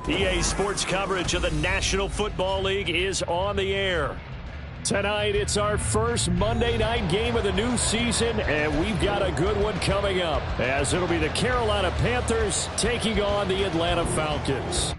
EA Sports coverage of the National Football League is on the air. Tonight, it's our first Monday night game of the new season, and we've got a good one coming up, as it'll be the Carolina Panthers taking on the Atlanta Falcons.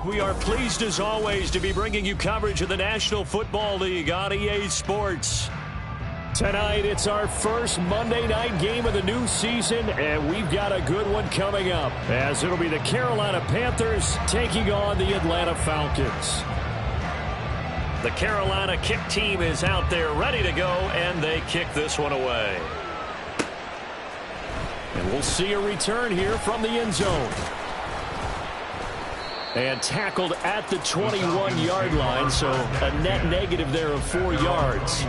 We are pleased, as always, to be bringing you coverage of the National Football League on EA Sports. Tonight, it's our first Monday night game of the new season, and we've got a good one coming up, as it'll be the Carolina Panthers taking on the Atlanta Falcons. The Carolina kick team is out there ready to go, and they kick this one away. And we'll see a return here from the end zone. And tackled at the 21-yard line, so a net negative there of 4 yards.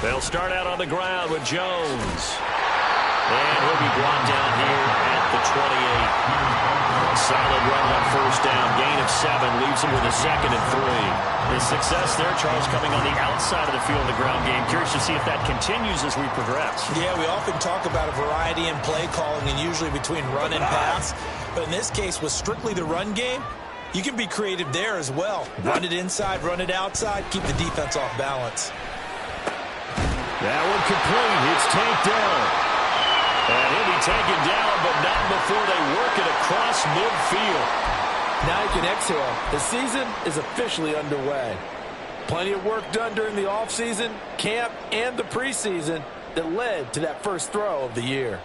They'll start out on the ground with Jones. And he'll be brought down here at the 28. Solid run on first down. Gain of 7 leaves him with a 2nd and 3. His success there, Charles, coming on the outside of the field in the ground game. Curious to see if that continues as we progress. Yeah, we often talk about a variety in play calling and usually between run and pass. But in this case, with strictly the run game, you can be creative there as well. Run it inside, run it outside, keep the defense off balance. That one complete. It's tanked down. And he'll be taken down, but not before they work it across midfield. Now you can exhale. The season is officially underway. Plenty of work done during the offseason, camp, and the preseason that led to that first throw of the year.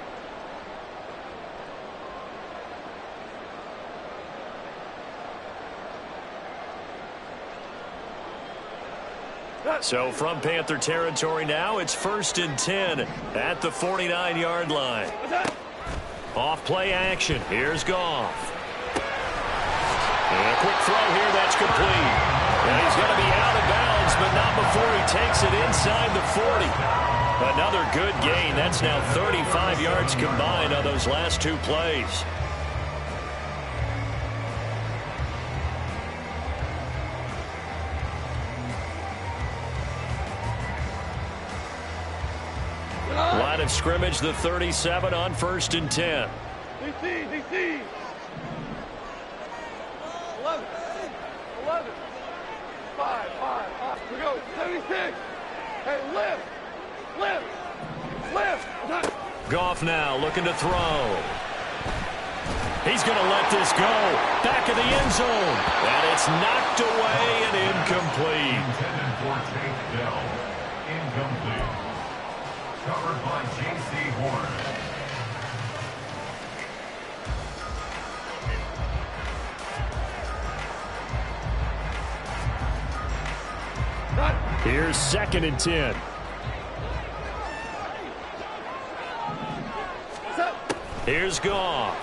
So from Panther territory now, it's 1st and 10 at the 49-yard line. Off play action. Here's Goff. And a quick throw here that's complete. And he's going to be out of bounds, but not before he takes it inside the 40. Another good gain. That's now 35 yards combined on those last 2 plays. Line of scrimmage, the 37 on 1st and 10. DC. 11. 5. We go. 76. Hey, lift. Goff now looking to throw. He's going to let this go. Back of the end zone. And it's knocked away and incomplete. Intended for Tate Bell. Incomplete. Covered by J.C. Horn. Here's 2nd and 10. Here's Goff.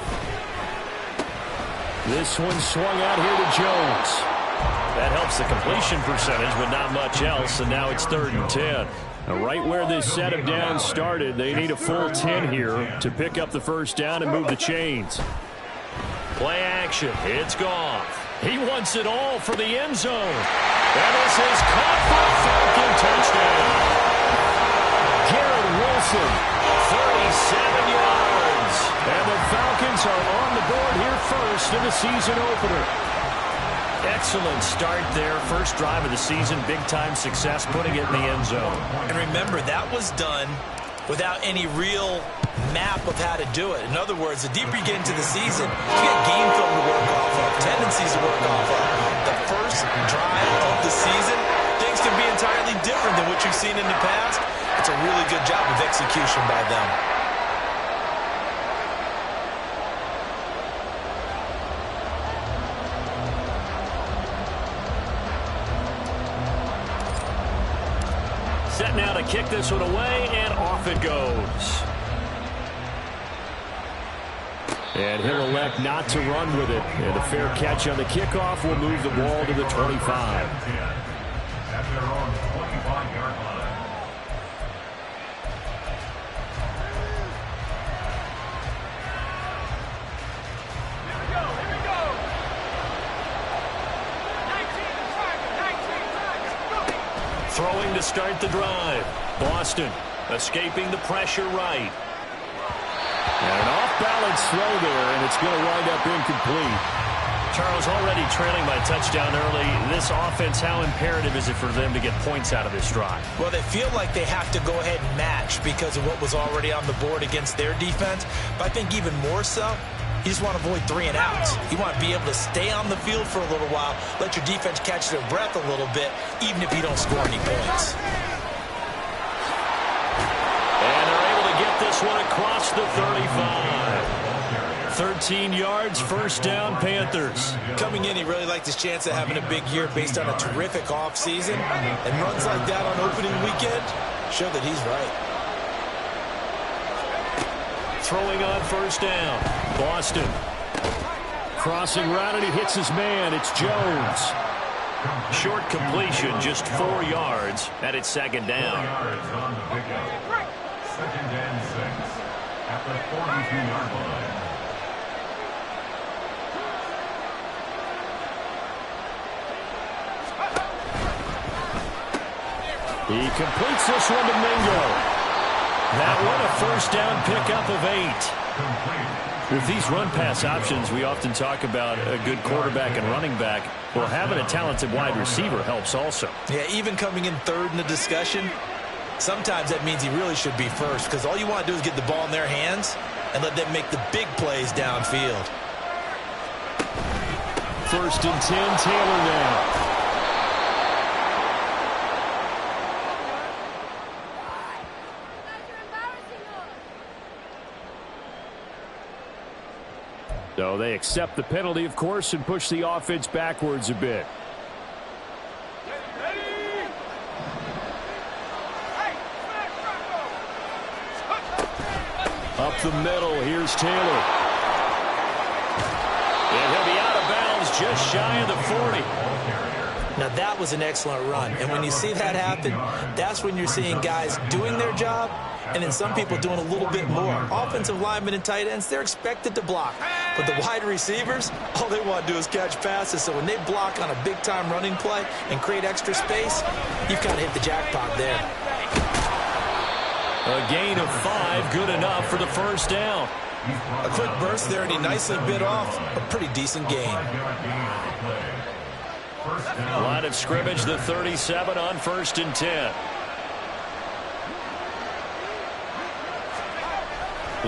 This one swung out here to Jones. That helps the completion percentage, but not much else, and now it's 3rd and 10. Now, right where this set of downs started, they need a full 10 here to pick up the first down and move the chains. Play action. It's Goff. He wants it all for the end zone. And this is caught for a Falcon touchdown. Garrett Wilson, 37 yards. and the Falcons are on the board here first in the season opener. Excellent start there. First drive of the season. Big-time success putting it in the end zone. And remember, that was done without any real map of how to do it. In other words, the deeper you get into the season, you get game film to work off of, tendencies to work off of. The first drive of the season, things can be entirely different than what you've seen in the past. It's a really good job of execution by them. Set now to kick this one away, and off it goes. And he'll elect not to run with it. And a fair catch on the kickoff will move the ball to the 25. At their own 25-yard line. Throwing to start the drive. Boston escaping the pressure right. And an off-balance throw there, and it's going to wind up incomplete. Charles, already trailing by a touchdown early. This offense, how imperative is it for them to get points out of this drive? Well, they feel like they have to go ahead and match because of what was already on the board against their defense. But I think even more so, you just want to avoid 3 and outs. You want to be able to stay on the field for a little while, let your defense catch their breath a little bit, even if you don't score any points. And they're able to get this one across the 35. 13 yards, first down, Panthers. Coming in, he really liked his chance of having a big year based on a terrific offseason. And runs like that on opening weekend show that he's right. Throwing on first down. Boston. Crossing route, and he hits his man. It's Jones. Short completion, just 4 yards, and it's 2nd down. 4 yards on the pickup. 2nd and 6 at the 42-yard line. He completes this one to Mingo. That one a first down pickup of 8. Complete. With these run-pass options, we often talk about a good quarterback and running back. Well, having a talented wide receiver helps also. Yeah, even coming in 3rd in the discussion, sometimes that means he really should be first because all you want to do is get the ball in their hands and let them make the big plays downfield. 1st and 10, Taylor now. So they accept the penalty, of course, and push the offense backwards a bit. Up the middle, here's Taylor. And he'll be out of bounds just shy of the 40. Now, that was an excellent run. And when you see that happen, that's when you're seeing guys doing their job and then some people doing a little bit more. Offensive linemen and tight ends, they're expected to block. But the wide receivers, all they want to do is catch passes. So when they block on a big-time running play and create extra space, you've kind of hit the jackpot there. A gain of 5, good enough for the first down. A quick burst there, and he nicely bit off a pretty decent gain. Line of scrimmage, the 37 on 1st and 10.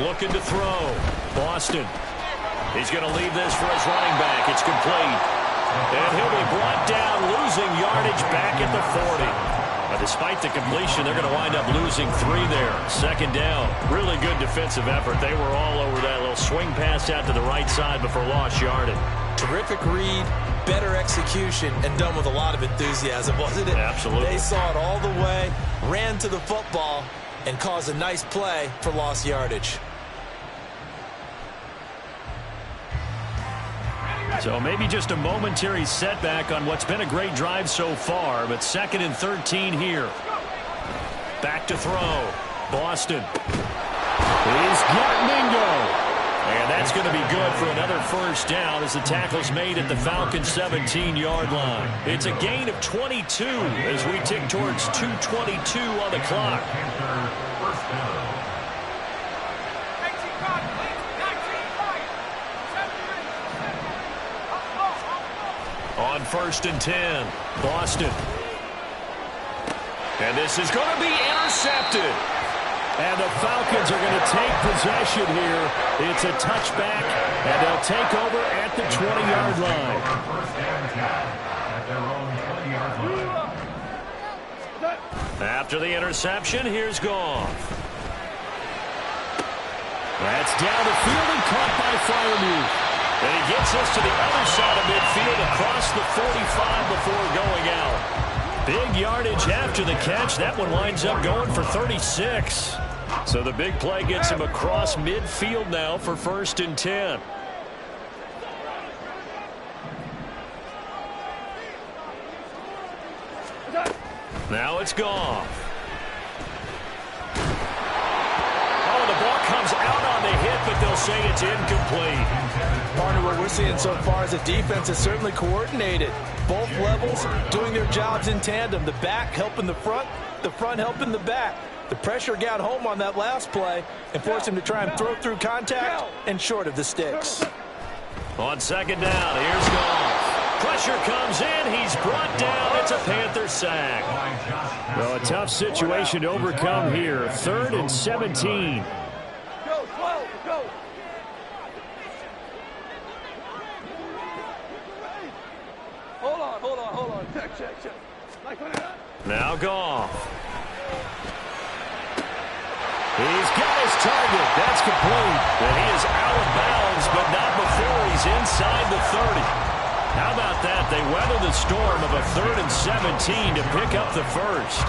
Looking to throw. Boston. He's going to leave this for his running back. It's complete. And he'll be brought down, losing yardage back at the 40. Despite the completion, they're going to wind up losing 3 there. 2nd down. Really good defensive effort. They were all over that little swing pass out to the right side before lost yardage. Terrific read, better execution, and done with a lot of enthusiasm, wasn't it? Absolutely. They saw it all the way, ran to the football, and caused a nice play for lost yardage. So maybe just a momentary setback on what's been a great drive so far, but 2nd and 13 here. Back to throw. Boston. He's got Mingo. And that's going to be good for another first down as the tackle's made at the Falcons' 17-yard line. It's a gain of 22 as we tick towards 2:22 on the clock. On 1st and 10, Boston. And this is going to be intercepted. And the Falcons are going to take possession here. It's a touchback, and they'll take over at the 20-yard line. After the interception, here's Goff. That's down the field and caught by Freiermuth. And he gets us to the other side of midfield across the 45 before going out. Big yardage after the catch. That one winds up going for 36. So the big play gets him across midfield now for 1st and 10. Now it's Goff. Oh, the ball comes out on the hit, but they'll say it's incomplete. Partner, what we're seeing so far is the defense is certainly coordinated. Both levels doing their jobs in tandem. The back helping the front helping the back. The pressure got home on that last play and forced him to try and throw through contact and short of the sticks. On 2nd down, here's Goff. Pressure comes in. He's brought down. It's a Panther sack. Well, a tough situation to overcome here. 3rd and 17. Go, slow, go. Hold on. Check. Now Goff. He's got his target. That's complete. And he is out of bounds, but not before he's inside the 30. How about that? They weather the storm of a 3rd and 17 to pick up the first.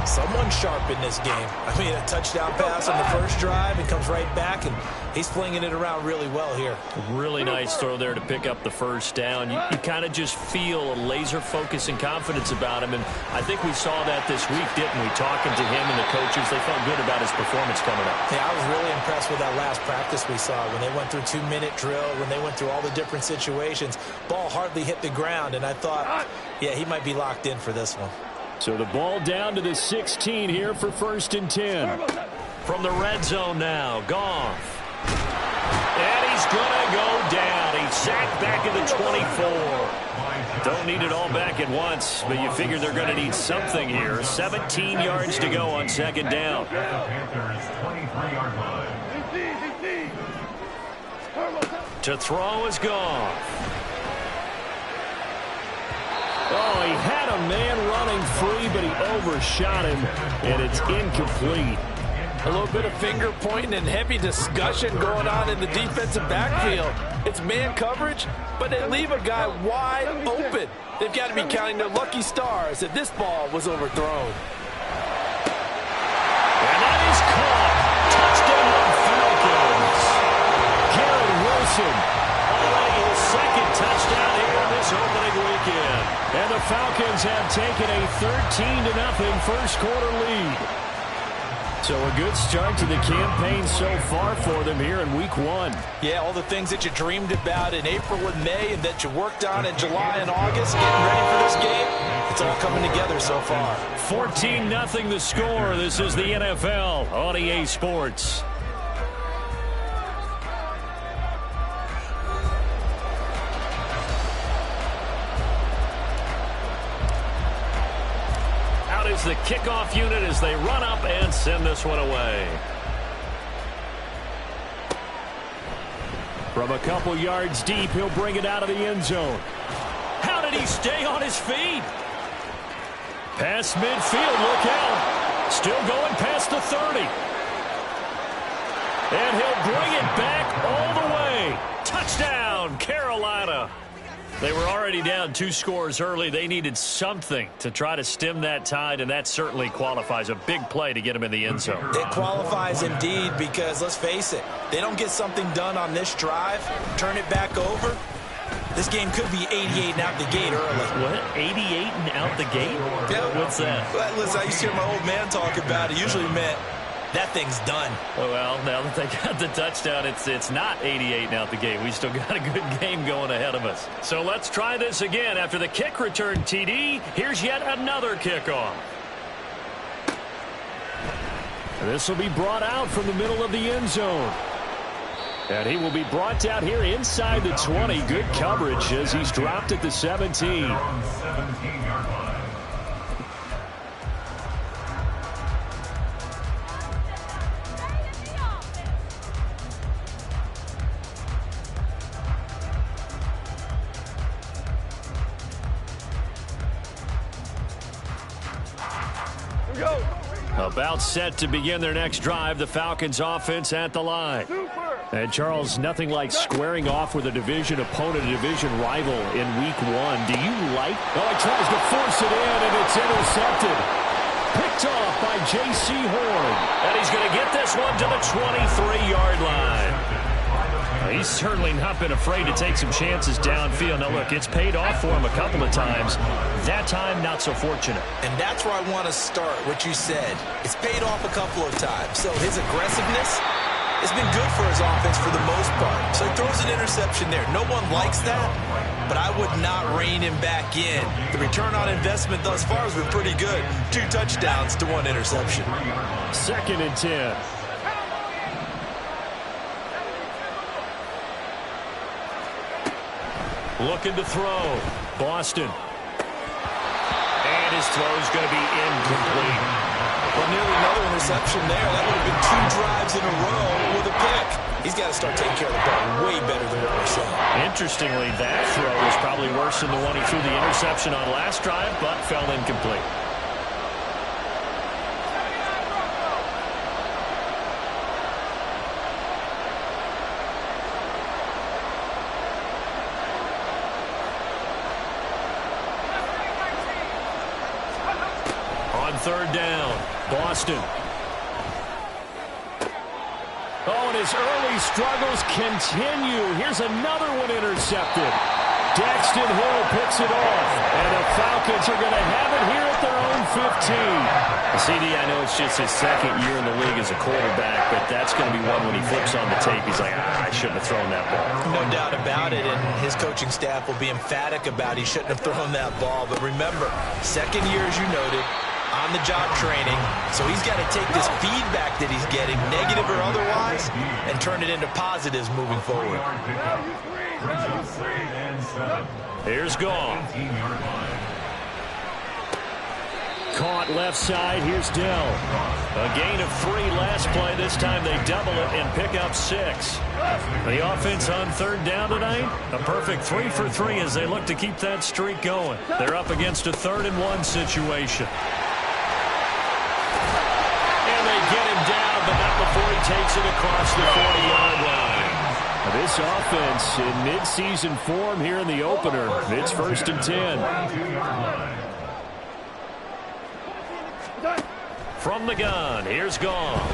Someone sharp in this game. I mean, a touchdown pass on the first drive and comes right back, and he's flinging it around really well here. Really nice throw there to pick up the first down. You kind of just feel a laser focus and confidence about him, and I think we saw that this week, didn't we? Talking to him and the coaches, they felt good about his performance coming up. Yeah, I was really impressed with that last practice we saw when they went through 2-minute drill, when they went through all the different situations. Ball hardly hit the ground, and I thought, yeah, he might be locked in for this one. So the ball down to the 16 here for 1st and 10. From the red zone now, Goff. And he's going to go down. He's sacked back at the 24. Don't need it all back at once, but you figure they're going to need something here. 17 yards to go on 2nd down. To throw is Goff. Oh, he had a man running free, but he overshot him, and it's incomplete. A little bit of finger pointing and heavy discussion going on in the defensive backfield. It's man coverage, but they leave a guy wide open. They've got to be counting their lucky stars that this ball was overthrown. And that is caught. Touchdown, Falcons. Garrett Wilson, already his 2nd touchdown here this opening weekend. And the Falcons have taken a 13-0 first quarter lead. So a good start to the campaign so far for them here in week 1. Yeah, all the things that you dreamed about in April and May and that you worked on in July and August, getting ready for this game, It's all coming together so far. 14-0 the score. This is the NFL on EA Sports. Out is the kickoff unit as they run up and send this one away. From a couple yards deep, he'll bring it out of the end zone. How did he stay on his feet? Past midfield, look out. Still going past the 30. And he'll bring it back all the way. Touchdown, Carolina. They were already down 2 scores early. They needed something to try to stem that tide, and that certainly qualifies. A big play to get them in the end zone. It qualifies indeed because, let's face it, they don't get something done on this drive, turn it back over, this game could be 88 and out the gate early. What? 88 and out the gate? Yeah. What's that? Well, listen, I used to hear my old man talk about it. Usually meant that thing's done. Well, now that they got the touchdown, it's not 88 and out the gate. We still got a good game going ahead of us. So let's try this again. After the kick return TD, here's yet another kickoff. This will be brought out from the middle of the end zone. And he will be brought down here inside the 20. Good coverage as he's dropped at the 17. About set to begin their next drive. The Falcons offense at the line. And Charles, nothing like squaring off with a division opponent, a division rival in week 1. Do you like? Oh, he tries to force it in, and it's intercepted. Picked off by J.C. Horn. And he's going to get this one to the 23-yard line. He's certainly not been afraid to take some chances downfield. Now, look, it's paid off for him a couple of times. That time, not so fortunate. And that's where I want to start, what you said. It's paid off a couple of times. So his aggressiveness has been good for his offense for the most part. So he throws an interception there. No one likes that, but I would not rein him back in. The return on investment thus far has been pretty good. 2 touchdowns to 1 interception. 2nd and 10. Looking to throw. Boston. And his throw is going to be incomplete. Well, nearly another interception there. That would have been 2 drives in a row with a pick. He's got to start taking care of the ball way better than what we're saying. Interestingly, that throw was probably worse than the one he threw the interception on last drive, but fell incomplete. On 3rd down, Boston. Oh, and his early struggles continue. Here's another one intercepted. Daxton Hill picks it off, and the Falcons are going to have it here at their own 15. CD, I know it's just his 2nd year in the league as a quarterback, but that's going to be one when he flips on the tape. He's like, I shouldn't have thrown that ball. No doubt about it, and his coaching staff will be emphatic about he shouldn't have thrown that ball. But remember, 2nd year, as you noted, on-the-job training, so he's got to take this feedback that he's getting, negative or otherwise, and turn it into positives moving forward. Here's Goff. Caught left side. Here's Dell. A gain of 3 last play. This time they double it and pick up 6. The offense on 3rd down tonight, a perfect 3 for 3 as they look to keep that streak going. They're up against a 3rd and 1 situation. Get him down, but not before he takes it across the 40-yard line. This offense in mid-season form here in the opener. It's 1st and 10. From the gun, here's Goff.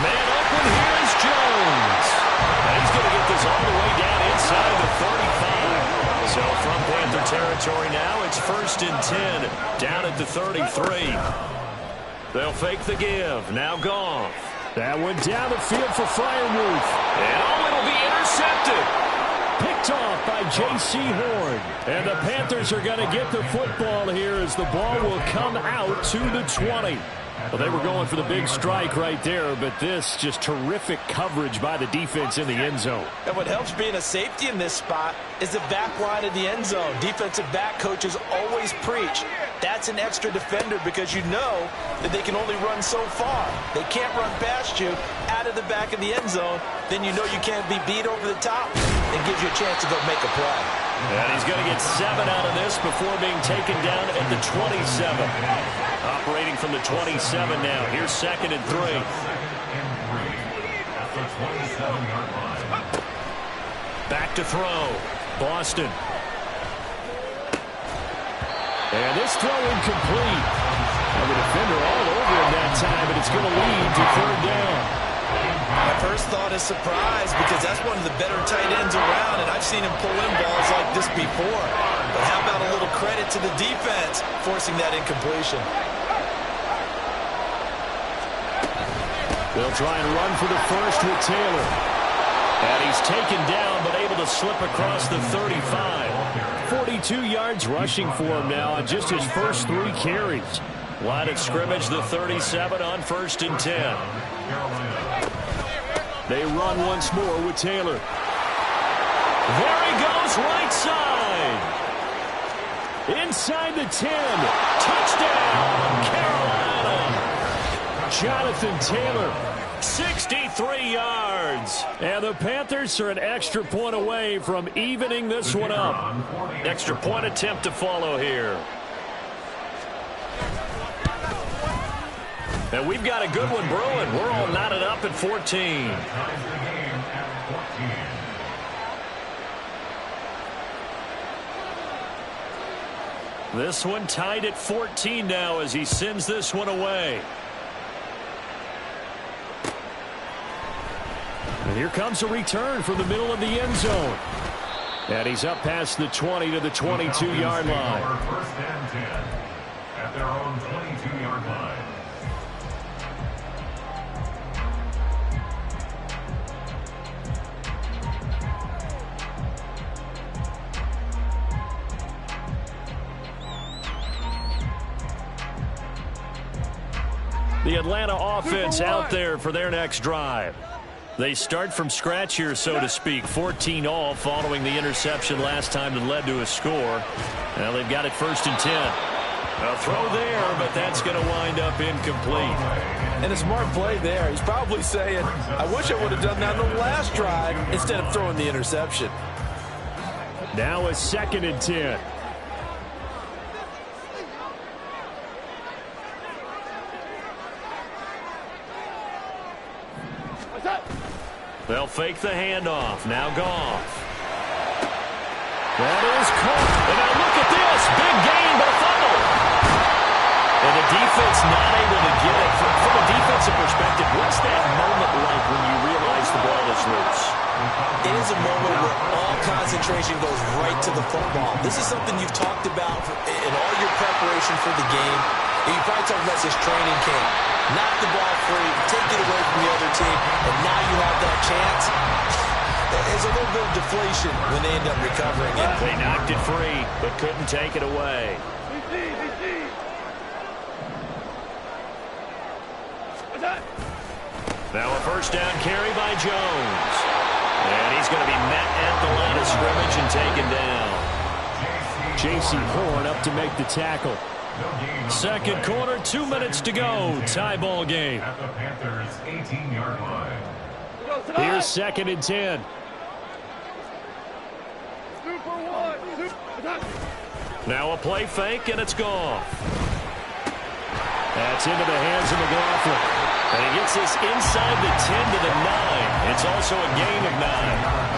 Man open, here's Jones. And he's going to get this all the way down inside the 35. So from Panther territory now, it's 1st and 10, down at the 33. They'll fake the give. Now Goff. That went down the field for Freiermuth. And it'll be intercepted. Picked off by J.C. Horn. And the Panthers are going to get the football here as the ball will come out to the 20. Well, they were going for the big strike right there, but this just terrific coverage by the defense in the end zone. And what helps being a safety in this spot is the back line of the end zone. Defensive back coaches always preach. That's an extra defender because you know that they can only run so far. They can't run past you out of the back of the end zone. Then you know you can't be beat over the top. It gives you a chance to go make a play. And he's going to get 7 out of this before being taken down at the 27. Operating from the 27 now. Here's 2nd and 3. Back to throw. Boston. And this throw incomplete. And the defender all over him that time, but it's going to lead to 3rd down. My first thought is surprise because that's one of the better tight ends around, and I've seen him pull in balls like this before. But how about a little credit to the defense forcing that incompletion? They'll try and run for the first with Taylor. And he's taken down but able to slip across the 35. 42 yards rushing for him now on just his first 3 carries. Line of scrimmage, the 37 on 1st and 10. They run once more with Taylor. There he goes, right side. Inside the 10. Touchdown, Carolina. Jonathan Taylor, 63 yards. And the Panthers are an extra point away from evening this one up. Extra point attempt to follow here. And we've got a good one brewing. We're all knotted up at 14. This one tied at 14 now as he sends this one away. And here comes a return from the middle of the end zone. And he's up past the 20 to the 22-yard line. 1st and 10 at their own 22-yard line. The Atlanta offense out there for their next drive. They start from scratch here, so to speak. 14 all following the interception last time that led to a score. Now they've got it 1st and 10. A throw there, but that's going to wind up incomplete. And a smart play there. He's probably saying, I wish I would have done that on the last drive instead of throwing the interception. Now a 2nd and 10. They'll fake the handoff. Now Goff. That is caught. And now look at this. Big gain, but a fumble. And the defense not able to get it. From a defensive perspective, what's that moment like when you realize the ball is loose? It is a moment where all concentration goes right to the football. This is something you've talked about in all your preparation for the game. And you probably talked about this training camp. Knock the ball free, take it away from the other team, and now you have that chance. There's a little bit of deflation when they end up recovering it. They knocked it free, but couldn't take it away. Now a 1st down carry by Jones. And he's going to be met at the line of scrimmage and taken down. J.C. Horn up to make the tackle. 2nd quarter, 2 minutes to go. Tie ball game. At the Panthers' 18-yard line. Here's 2nd and 10. Now a play fake, and it's Goff. That's into the hands of McLaughlin. And he gets this inside the 10 to the 9. It's also a gain of 9.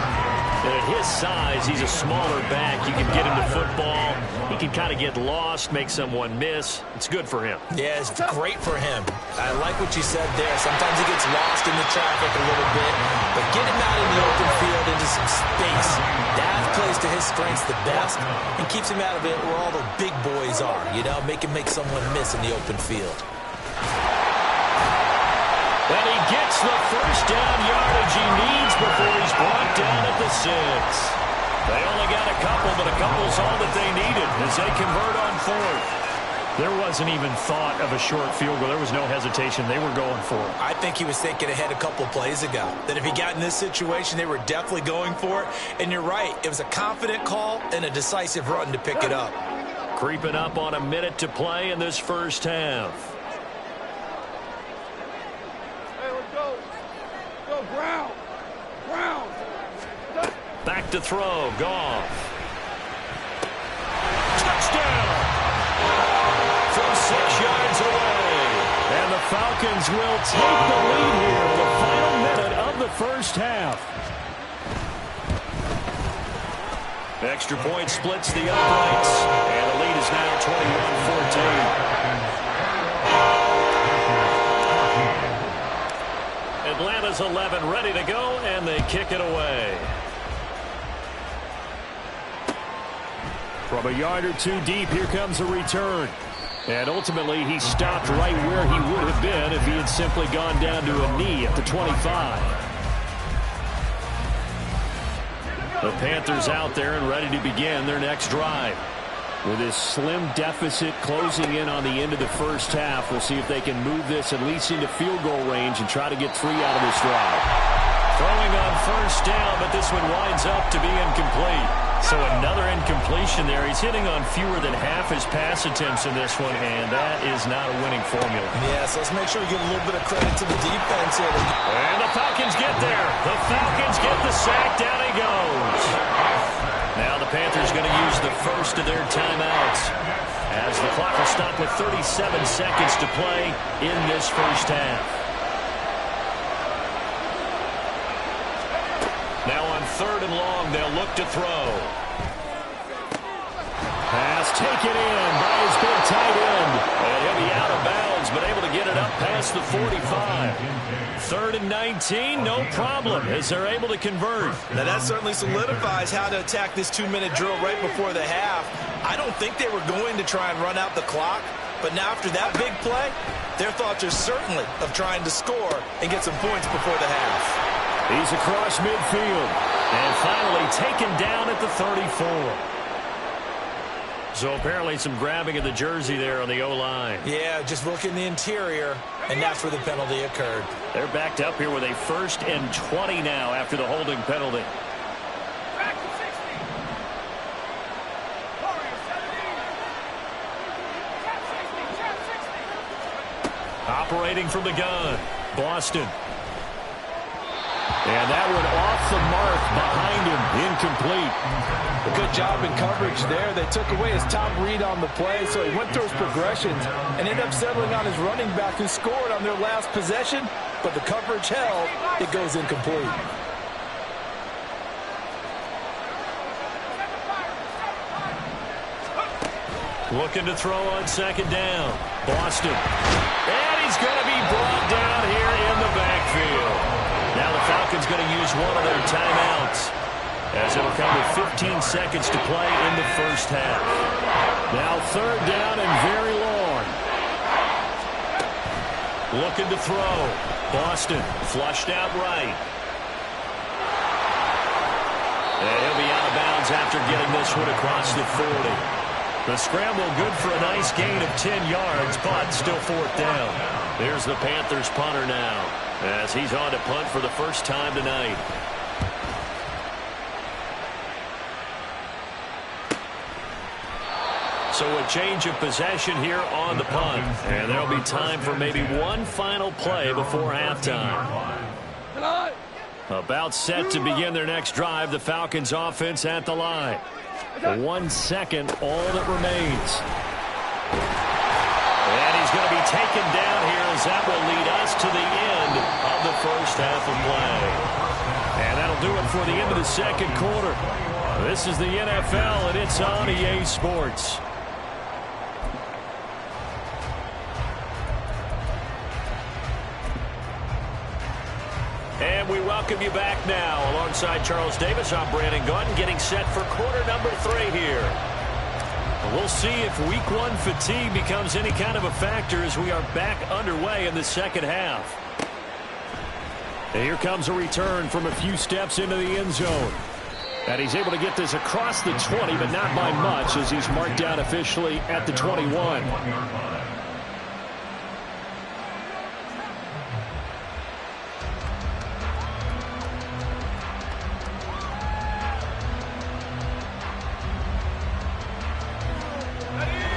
And at his size, he's a smaller back. You can get him to football. He can kind of get lost, make someone miss. It's good for him. Yeah, it's great for him. I like what you said there. Sometimes he gets lost in the traffic a little bit. But get him out in the open field into some space. That plays to his strengths the best and keeps him out of it where all the big boys are. You know, make him make someone miss in the open field. And he gets the 1st down yardage he needs before he's brought down at the 6. They only got a couple, but a couple's all that they needed as they convert on fourth. There wasn't even thought of a short field goal. There was no hesitation. They were going for it. I think he was thinking ahead a couple plays ago, that if he got in this situation, they were definitely going for it. And you're right, it was a confident call and a decisive run to pick it up. Creeping up on a minute to play in this first half. Hey, let's go. Go, ground. Ground. Back to throw. Goff. Touchdown! From 6 yards away. And the Falcons will take the lead here in the final minute of the first half. Extra point splits the uprights. And the lead is now 21-14. Atlanta's 11 ready to go, and they kick it away. From a yard or two deep, here comes a return. And ultimately, he stopped right where he would have been if he had simply gone down to a knee at the 25. The Panthers out there and ready to begin their next drive. With this slim deficit closing in on the end of the first half, we'll see if they can move this at least into field goal range and try to get 3 out of this drive. Throwing on first down, but this one winds up to be incomplete. So another incompletion there. He's hitting on fewer than half his pass attempts in this one, and that is not a winning formula. Yeah, so let's make sure we give a little bit of credit to the defense here. And the Falcons get there. The Falcons get the sack. Down he goes. Now the Panthers going to use the first of their timeouts as the clock will stop with 37 seconds to play in this first half. Now on 3rd and long, they'll look to throw. Pass taken in by his big tight end. And he'll be out of bounds, but able to get it up past the 45. 3rd and 19, no problem, as they're able to convert. Now that certainly solidifies how to attack this 2-minute drill right before the half. I don't think they were going to try and run out the clock, but now after that big play, their thoughts are certainly of trying to score and get some points before the half. He's across midfield and finally taken down at the 34. So apparently some grabbing of the jersey there on the O-line. Yeah, just look in the interior, and that's where the penalty occurred. They're backed up here with a 1st and 20 now after the holding penalty. Back to 60. Operating from the gun, Boston. And that one off the mark behind him, incomplete. A good job in coverage there. They took away his top read on the play, so he went through his progressions and ended up settling on his running back who scored on their last possession, but the coverage held. It goes incomplete. Looking to throw on 2nd down. Boston. And he's going to be brought down here in the backfield. Now the Falcons going to use one of their timeouts as it'll come with 15 seconds to play in the first half. Now 3rd down and very long. Looking to throw. Boston flushed out right. And he'll be out of bounds after getting this one across the 40. The scramble good for a nice gain of 10 yards, but still 4th down. There's the Panthers punter now, as he's on to punt for the first time tonight. So a change of possession here on the punt, and there'll be time for maybe one final play before halftime. About set to begin their next drive, the Falcons offense at the line. 1 second, all that remains. And he's going to be taken down here as that will lead us to the end of the first half of play. And that'll do it for the end of the 2nd quarter. This is the NFL, and it's on EA Sports. And we welcome you back now. Alongside Charles Davis, I'm Brandon Gaudin, getting set for quarter number 3 here. We'll see if week 1 fatigue becomes any kind of a factor as we are back underway in the second half. And here comes a return from a few steps into the end zone. And he's able to get this across the 20, but not by much, as he's marked down officially at the 21.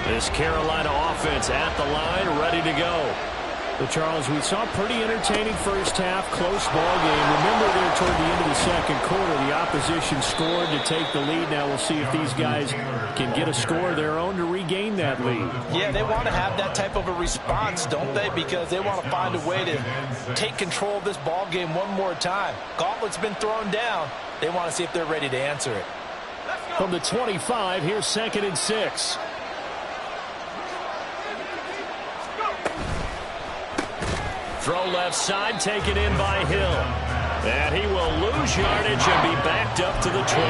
This Carolina offense at the line, ready to go. But, Charles, we saw a pretty entertaining first half, close ball game. Remember there toward the end of the second quarter, the opposition scored to take the lead. Now we'll see if these guys can get a score of their own to regain that lead. Yeah, they want to have that type of a response, don't they? Because they want to find a way to take control of this ball game one more time. Gauntlet's been thrown down. They want to see if they're ready to answer it. From the 25, here's 2nd and 6. Throw left side, taken in by Hill. And he will lose yardage and be backed up to the 24.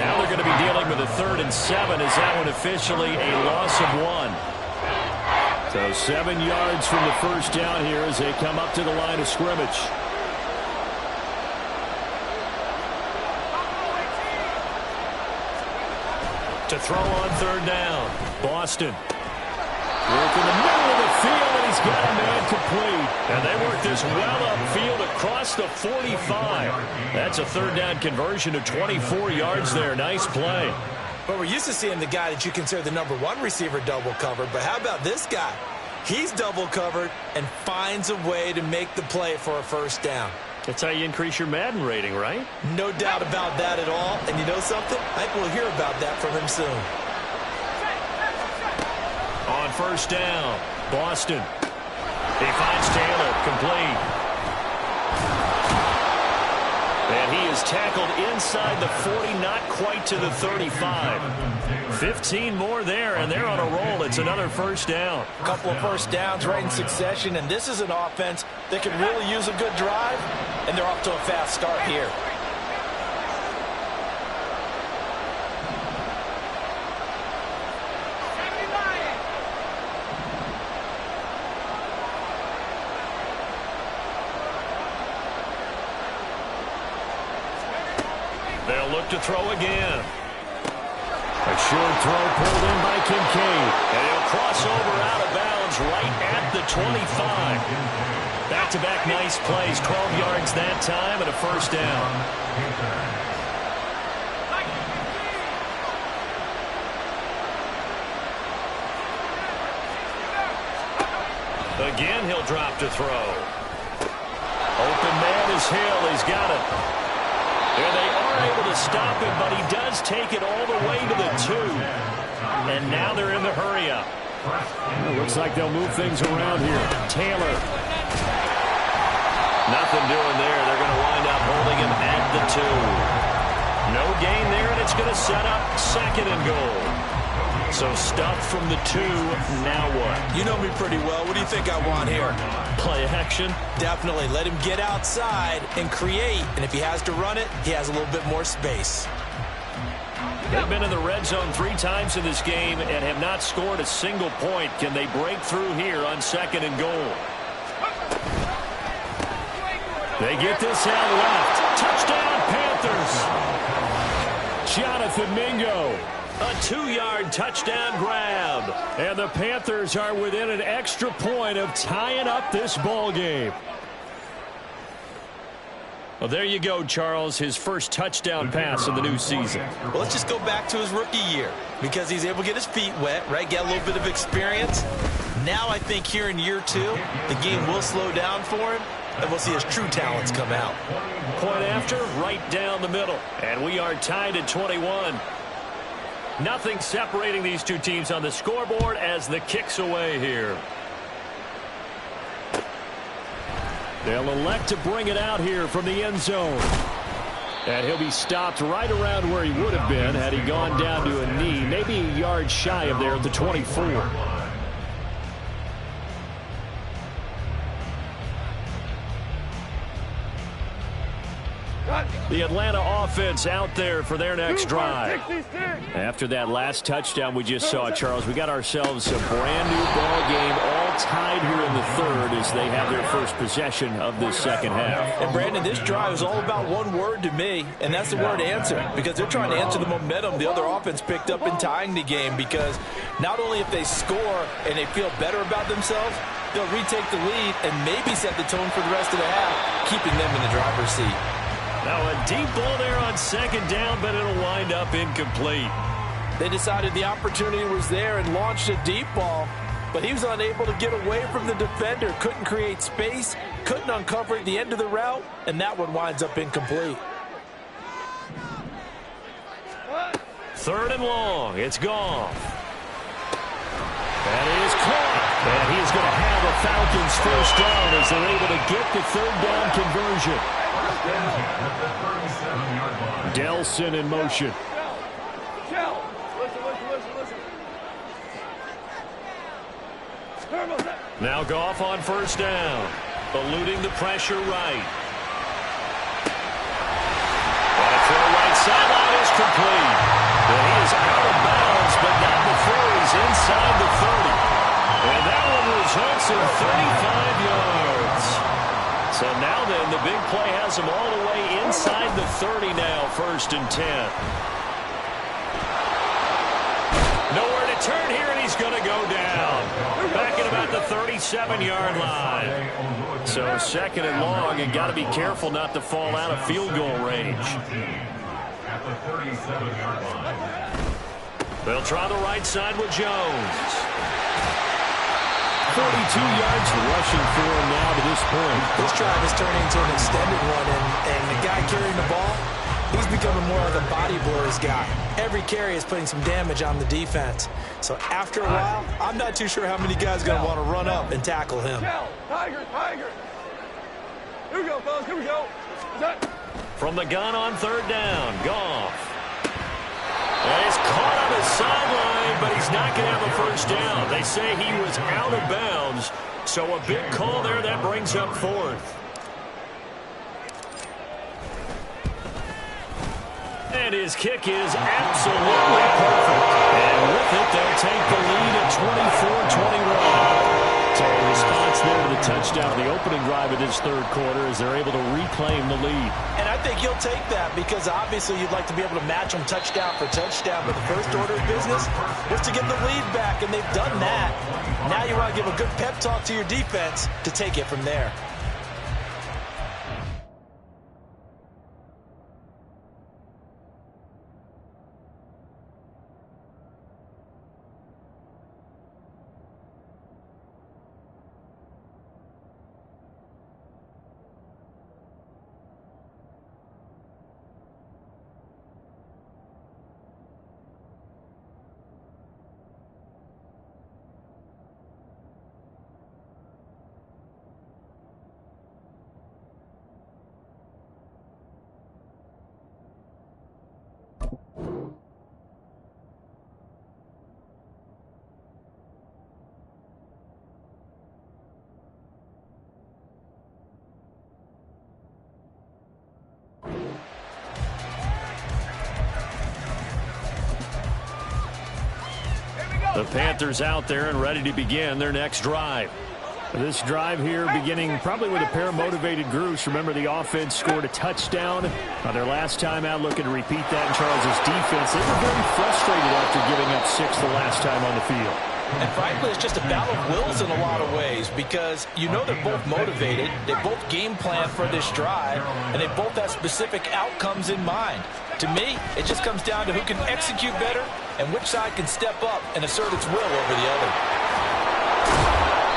Now they're going to be dealing with a 3rd and 7 as that one officially a loss of 1. So 7 yards from the first down here as they come up to the line of scrimmage. To throw on 3rd down. Boston. Work in the middle of the field, and he's got a man complete. And they work this well upfield across the 45. That's a 3rd down conversion of 24 yards there. Nice play. But we're used to seeing the guy that you consider the #1 receiver double covered. But how about this guy? He's double covered and finds a way to make the play for a first down. That's how you increase your Madden rating, right? No doubt about that at all. And you know something? I think we'll hear about that from him soon. On 1st down, Boston. He finds Taylor, complete. And he is tackled inside the 40, not quite to the 35. 15 more there, and they're on a roll. It's another 1st down. A couple of first downs right in succession, and this is an offense that can really use a good drive, and they're off to a fast start here. They'll look to throw again. A short throw pulled in by Kincaid. And he'll cross over out of bounds right at the 25. Back-to-back nice plays. 12 yards that time and a 1st down. Again, he'll drop to throw. Open man is Hill. He's got it. And they are able to stop him, but he does take it all the way to the 2. And now they're in the hurry-up. It looks like they'll move things around here. Taylor. Nothing doing there. They're going to wind up holding him at the 2. No gain there, and it's going to set up 2nd and goal. So stuffed from the 2. Now what? You know me pretty well. What do you think I want here? Play action? Definitely. Let him get outside and create. And if he has to run it, he has a little bit more space. They've been in the red zone 3 times in this game and have not scored a single point. Can they break through here on 2nd and goal? They get this out left. Touchdown, Panthers. Jonathan Mingo. A 2-yard touchdown grab. And the Panthers are within an extra point of tying up this ball game. Well, there you go, Charles. His first touchdown pass of the new season. Well, let's just go back to his rookie year because he's able to get his feet wet, right? Get a little bit of experience. Now I think here in year 2, the game will slow down for him, and we'll see his true talents come out. Point after, right down the middle. And we are tied at 21. Nothing separating these two teams on the scoreboard as the kick's away here. They'll elect to bring it out here from the end zone. And he'll be stopped right around where he would have been had he gone down to a knee, maybe a yard shy of there at the 24. The Atlanta offense out there for their next drive. After that last touchdown we just saw, Charles, we got ourselves a brand new ball game, all tied here in the third as they have their first possession of this second half. And Brandon, this drive is all about one word to me, and that's the word answer, because they're trying to answer the momentum the other offense picked up in tying the game, because not only if they score and they feel better about themselves, they'll retake the lead and maybe set the tone for the rest of the half, keeping them in the driver's seat. Now a deep ball there on second down, but it'll wind up incomplete. They decided the opportunity was there and launched a deep ball, but he was unable to get away from the defender, couldn't create space, couldn't uncover at the end of the route, and that one winds up incomplete. Third and long, it's Goff. That is caught. And he's going to have a Falcons first down as they're able to get the third down conversion. Delson in motion. Now Goff on first down, eluding the pressure right. And a throw right sideline is complete. And he is out of bounds, but not before he's inside the 30. And that one results in 35 yards. So now then, the big play has him all the way inside the 30 now, 1st and 10. Nowhere to turn here, and he's going to go down. Back at about the 37-yard line. So 2nd and long, and got to be careful not to fall out of field goal range. At the 37-yard line. They'll try the right side with Jones. 42 yards rushing for him now to this point. This drive has turned into an extended one, and the guy carrying the ball, he's becoming more like a body blows guy. Every carry is putting some damage on the defense. So after a while, I'm not too sure how many guys are going to want to run up and tackle him. Tiger. Here we go, fellas. Here we go. From the gun on third down, Goff. And he's caught on the sideline, but he's not going to have a first down. They say he was out of bounds, so a big call there that brings up 4th. And his kick is absolutely perfect. And with it, they'll take the lead at 24-21. So a response there to the touchdown in the opening drive of this third quarter as they're able to reclaim the lead. And I think you'll take that because obviously you'd like to be able to match them touchdown for touchdown, but the first order of business was to get the lead back, and they've done that. Now you want to give a good pep talk to your defense to take it from there. The Panthers out there and ready to begin their next drive. This drive here beginning probably with a pair of motivated groups. Remember, the offense scored a touchdown on their last time out. Looking to repeat that in Charles's defense. They were very frustrated after giving up 6 the last time on the field. And frankly, it's just a battle of wills in a lot of ways because you know they're both motivated. They both game plan for this drive, and they both have specific outcomes in mind. To me, it just comes down to who can execute better and which side can step up and assert its will over the other.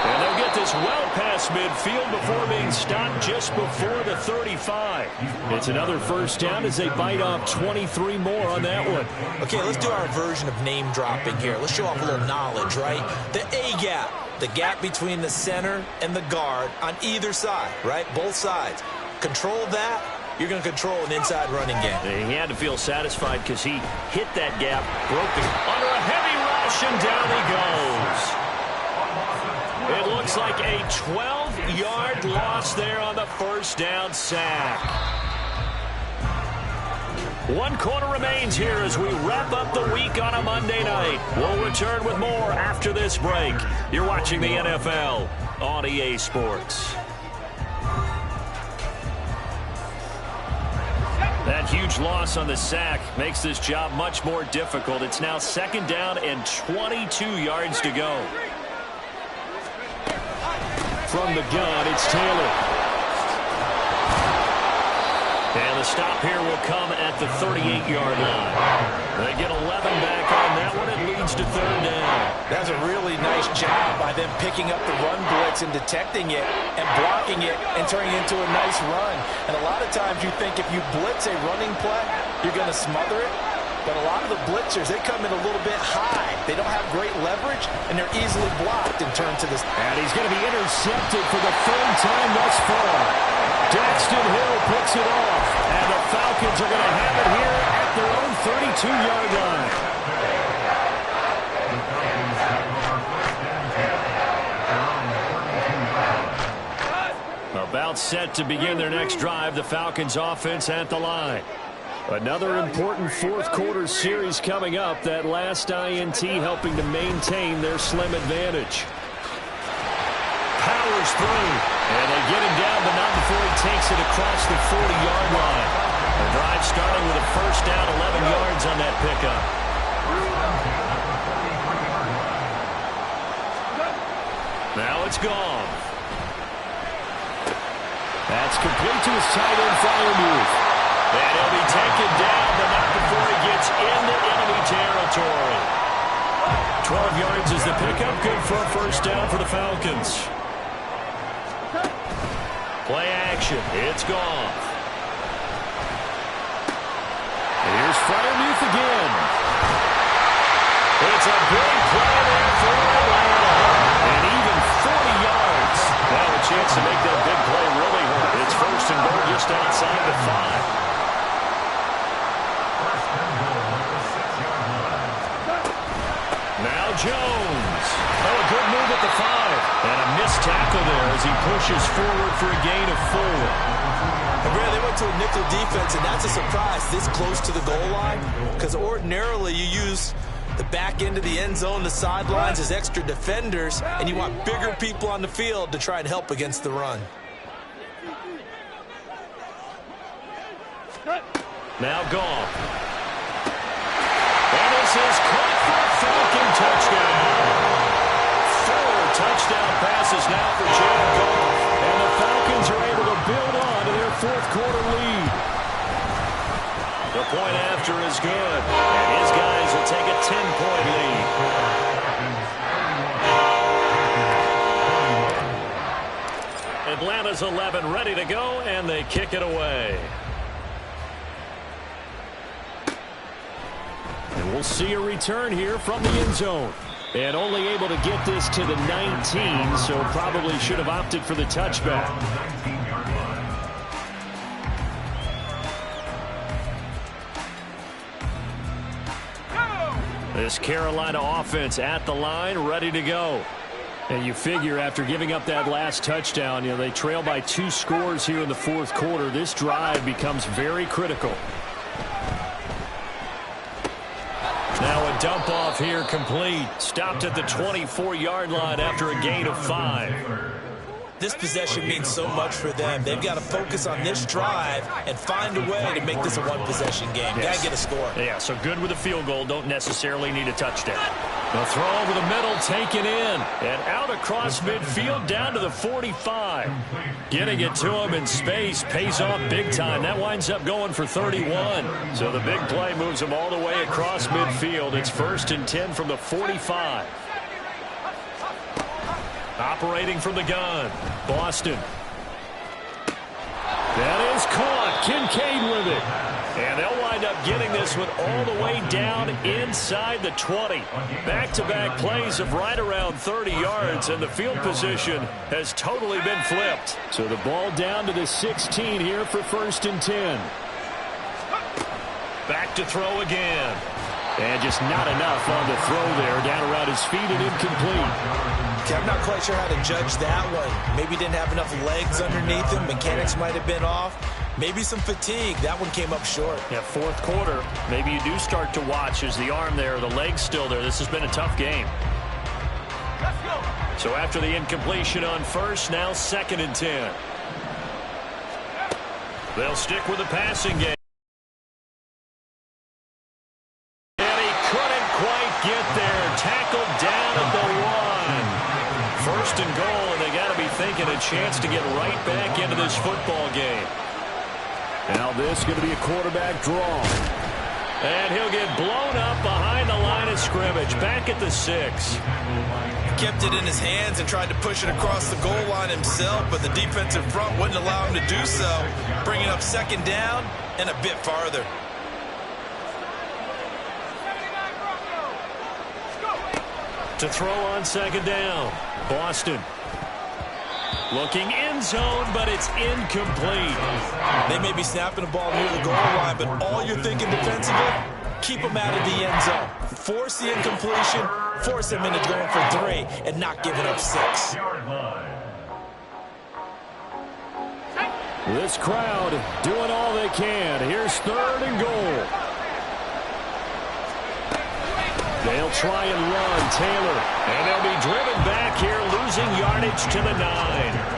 And they'll get this well past midfield before being stopped just before the 35. It's another first down as they bite off 23 more on that one. Okay, let's do our version of name dropping here. Let's show off a little knowledge, right? The A-gap, the gap between the center and the guard on either side, right? Both sides. Control that. You're going to control an inside running game. He had to feel satisfied because he hit that gap, broke it under a heavy rush, and down he goes. It looks like a 12-yard loss there on the first down sack. One quarter remains here as we wrap up the week on a Monday night. We'll return with more after this break. You're watching the NFL on EA Sports. That huge loss on the sack makes this job much more difficult. It's now 2nd down and 22 yards to go. From the gun, it's Taylor. And the stop here will come at the 38-yard line. They get 11 back on that one. It leads to 3rd down. That's a really nice job by them picking up the run blitz and detecting it and blocking it and turning it into a nice run. And a lot of times you think if you blitz a running play, you're going to smother it. But a lot of the blitzers, they come in a little bit high. They don't have great leverage, and they're easily blocked and turned to this. And he's going to be intercepted for the 3rd time thus far. Daxton Hill picks it off, and the Falcons are going to have it here at their own 32-yard line. About set to begin their next drive, the Falcons offense at the line. Another important 4th quarter series coming up. That last INT helping to maintain their slim advantage. Powers through, and they get him down, but not before he takes it across the 40-yard line. The drive starting with a 1st down, 11 yards on that pickup. Now it's gone. That's complete to his tight end Freiermuth. And he'll be taken down, but not before he gets into enemy territory. 12 yards is the pickup. Good for a 1st down for the Falcons. Play action. It's gone. Here's Freiermuth again. It's a big play there for Atlanta. And even 40 yards. Now a chance to make that big play really hurt. It's 1st and goal just outside the 5. Now Jones. Oh, a good move at the 5. And a missed tackle there as he pushes forward for a gain of 4. They went to a nickel defense, and that's a surprise this close to the goal line, because ordinarily you use the back end of the end zone, the sidelines as extra defenders, and you want bigger people on the field to try and help against the run. Now gone. And this is caught for a Falcon touchdown. 4 touchdown passes now for Jared Goff. And the Falcons are able to build on to their 4th quarter lead. The point after is good. And his guys will take a 10-point lead. Atlanta's 11 ready to go, and they kick it away. And we'll see a return here from the end zone. And only able to get this to the 19, so probably should have opted for the touchback. This Carolina offense at the line, ready to go. And you figure after giving up that last touchdown, they trail by 2 scores here in the 4th quarter. This drive becomes very critical. Now a dump off here complete. Stopped at the 24-yard line after a gain of 5. This possession means so much for them. They've got to focus on this drive and find a way to make this a 1-possession game. Got to get a score. Yeah, so good with a field goal. Don't necessarily need a touchdown. The throw over the middle, taken in. And out across midfield, down to the 45. Getting it to him in space pays off big time. That winds up going for 31. So the big play moves him all the way across midfield. It's 1st and 10 from the 45. Operating from the gun, Boston. That is caught. Kincaid with it. And they'll wind up getting this one all the way down inside the 20. Back-to-back plays of right around 30 yards, and the field position has totally been flipped. So the ball down to the 16 here for 1st and 10. Back to throw again. And just not enough on the throw there. Down around his feet and incomplete. Okay, I'm not quite sure how to judge that one. Maybe he didn't have enough legs underneath him. Mechanics might have been off. Maybe some fatigue. That one came up short. Yeah, fourth quarter, maybe you do start to watch. Is the arm there, the leg's still there? This has been a tough game. Let's go. So after the incompletion on first, now 2nd and 10. They'll stick with the passing game. And he couldn't quite get there. Tackled down at the 1. 1st and goal, and they got to be thinking a chance to get right back into this football game. Now this is going to be a quarterback draw. And he'll get blown up behind the line of scrimmage. Back at the 6. Kept it in his hands and tried to push it across the goal line himself, but the defensive front wouldn't allow him to do so, bringing up 2nd down and a bit farther. To throw on 2nd down. Boston. Looking end zone, but it's incomplete. They may be snapping the ball near the goal line, but all you're thinking defensively, keep them out of the end zone. Force the incompletion, force them into going for 3, and not giving up 6. This crowd doing all they can. Here's 3rd and goal. They'll try and run Taylor, and they'll be driven back here, losing yardage to the 9.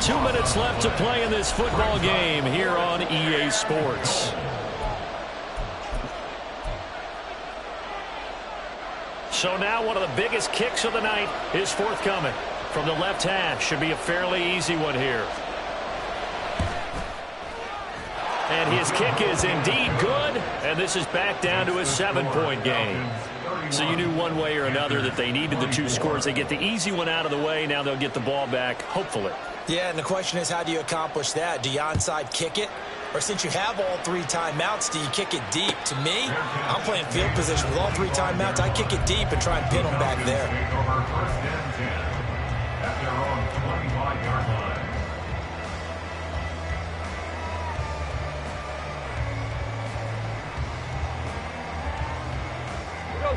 2 minutes left to play in this football game here on EA Sports. So now one of the biggest kicks of the night is forthcoming from the left hash. Should be a fairly easy one here. And his kick is indeed good, and this is back down to a 7-point game. So you knew one way or another that they needed the 2 scores. They get the easy one out of the way. Now they'll get the ball back, hopefully. Yeah, and the question is, how do you accomplish that? Do you onside kick it? Or since you have all 3 timeouts, do you kick it deep? To me, I'm playing field position with all 3 timeouts. I kick it deep and try and pin them back there. At their own 25-yard line.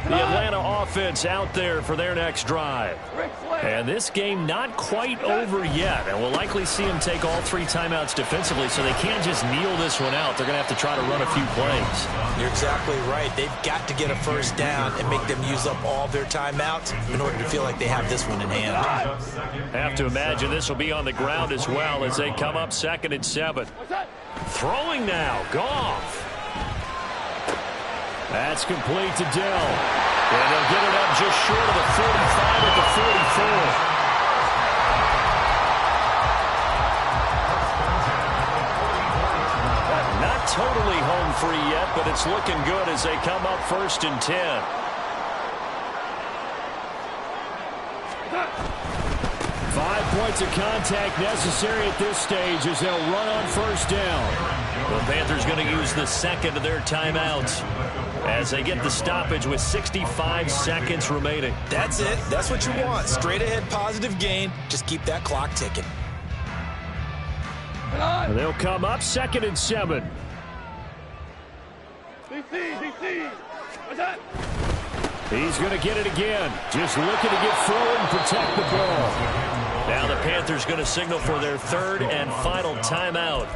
The Atlanta offense out there for their next drive. And this game not quite over yet. And we'll likely see them take all 3 timeouts defensively, so they can't just kneel this one out. They're going to have to try to run a few plays. You're exactly right. They've got to get a 1st down and make them use up all their timeouts in order to feel like they have this one in hand. Have to imagine this will be on the ground as well as they come up 2nd and 7. Throwing now, Goff. That's complete to Dell. And they'll get it up just short of the 45 at the 44. Not totally home free yet, but it's looking good as they come up 1st and 10. Five points of contact necessary at this stage as they'll run on 1st down. The Panthers going to use the 2nd of their timeouts as they get the stoppage with 65 seconds remaining. That's it. That's what you want. Straight ahead positive gain. Just keep that clock ticking. And they'll come up 2nd and 7. DC. What's that? He's going to get it again. Just looking to get forward and protect the ball. Now the Panthers going to signal for their 3rd and final timeout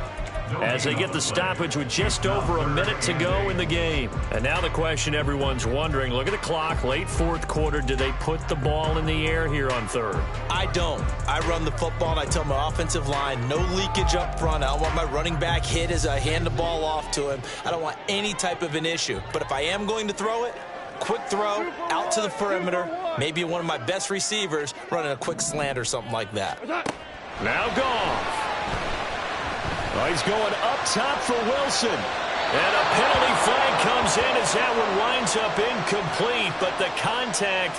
as they get the stoppage with just over a minute to go in the game. And now the question everyone's wondering, look at the clock, late 4th quarter, do they put the ball in the air here on 3rd? I don't. I run the football and I tell my offensive line, no leakage up front. I don't want my running back hit as I hand the ball off to him. I don't want any type of an issue. But if I am going to throw it, quick throw out to the perimeter, maybe one of my best receivers running a quick slant or something like that. Now Goff. Oh, he's going up top for Wilson. And a penalty flag comes in as that one winds up incomplete, but the contact